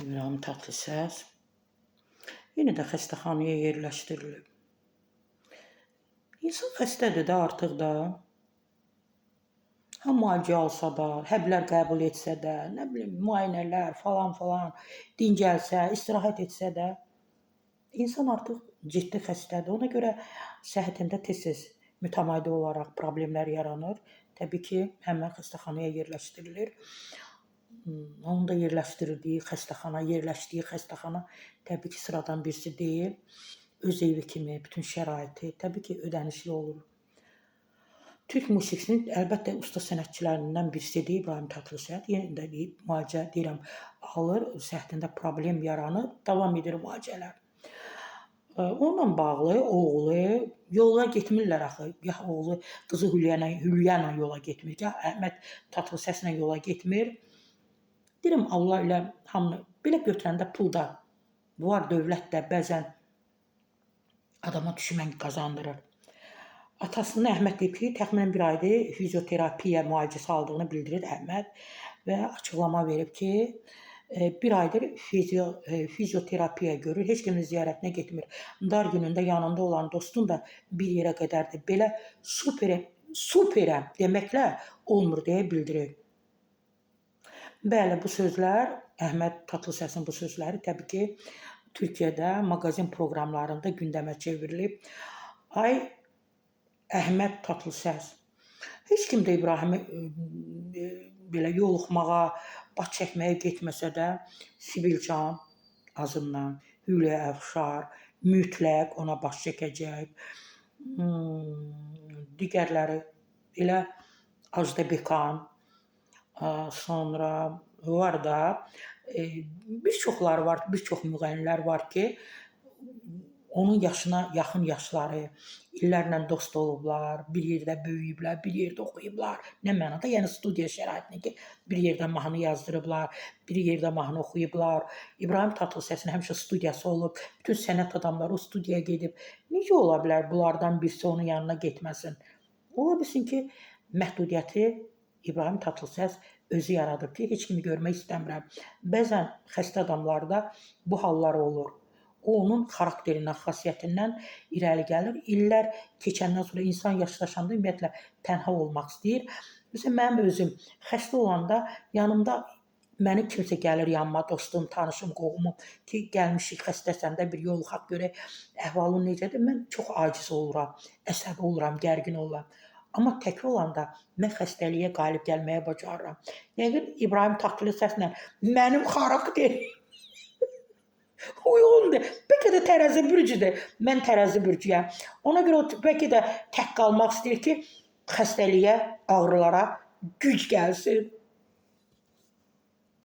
İbrahim Tatlıses yenə də xəstəxanaya yerləşdirilib. İnsan xəstədir də artıq da. Ha müalicə alsa da, həblər qəbul etsə də, nə bilim, müayinələr falan, dincəlsə, istirahət etsə də, insan artıq ciddi xəstədir. Ona görə səhhətində tez-tez mütəmadi olaraq problemlər yaranır. Təbii ki, həmin xəstəxanaya yerləşdirilir. Onun da yerləşdirildiyi xəstəxana təbii ki, sıradan birisi deyil. Öz evi kimi bütün şəraiti təbii ki, ödənişli olur. Türk musiqisinin əlbəttə usta sənətçilərindən birisidir İbrahim Tatlıses. Yenə də deyib, müalicə deyirəm, alır, səhhətində problem yaranır, davam edir müalicələr. Onunla bağlı oğlu yola getmirlər axı. Ya oğlu qızı Hülya ilə yola getmir, ya Əhməd Tatlıseslə yola getmir. Deyirəm, Allah ilə hamını belə götürəndə pul da var, dövlət də bəzən adama düşmən qazandırır. Atasının Əhməd deyib ki, təxminən bir aydır fizioterapiya müalicəsi aldığını bildirir Əhməd və açıqlama verib ki, bir aydır fizioterapiya görür, heç kimin ziyarətinə getmir. Dar günündə yanında olan dostun da bir yerə qədərdir. Belə superəm deməklə olmur deyə bildirir. Bəli, bu sözlər, Əhməd Tatlısesin bu sözləri təbii ki, Türkiyədə maqazin proqramlarında gündəmə çevrilib. Ay Əhməd Tatlıses, heç kim də İbrahimi belə yoluxmağa, baş çəkməyə getməsə də, Sibilcan azından, Hülya Əfşar mütləq ona baş çəkəcək. Digərləri elə Ajda-Bekan, sonra var da, bir çoxları var, bir çox müğənnilər var ki, onun yaşına yaxın yaşları, illərlə dost olublar, bir yerdə böyüyüblər, bir yerdə oxuyublar. Nə mənada? Yəni studiya şəraitində ki, bir yerdə mahnı yazdırıblar, bir yerdə mahnı oxuyublar. İbrahim Tatlısesin həmişə studiyası olub, bütün sənət adamları o studiyaya gedib. Necə ola bilər bunlardan birisi onun yanına getməsin? Ola bilsin ki, məhdudiyyəti İbrahim Tatlıses özü yaradıb ki, heç kimi görmək istəmirəm. Bəzən xəstə adamlarda bu hallar olur. O, onun xarakterindən, xasiyyətindən irəli gəlir. İllər keçəndən sonra insan yaşlaşanda ümumiyyətlə tənha olmaq istəyir. Məsələn, mənim özüm xəstə olanda yanımda məni kimsə gəlir yanıma, dostum, tanışım, qohumum ki, gəlmişik xəstəsən də bir yoluxaq görək, əhvalın necədir? Mən çox aciz oluram, əsəbi oluram, gərgin oluram. Amma tək olanda mən xəstəliyə qalib gəlməyə bacarıram. Yəni, İbrahim Tatlıseslə mənim xarakterim uyğundur. Bəlkə də tərəzi bürcüdür. Mən tərəzi bürcüyəm. Ona görə o bəlkə də tək qalmaq istəyir ki, xəstəliyə, ağrılara güc gəlsin.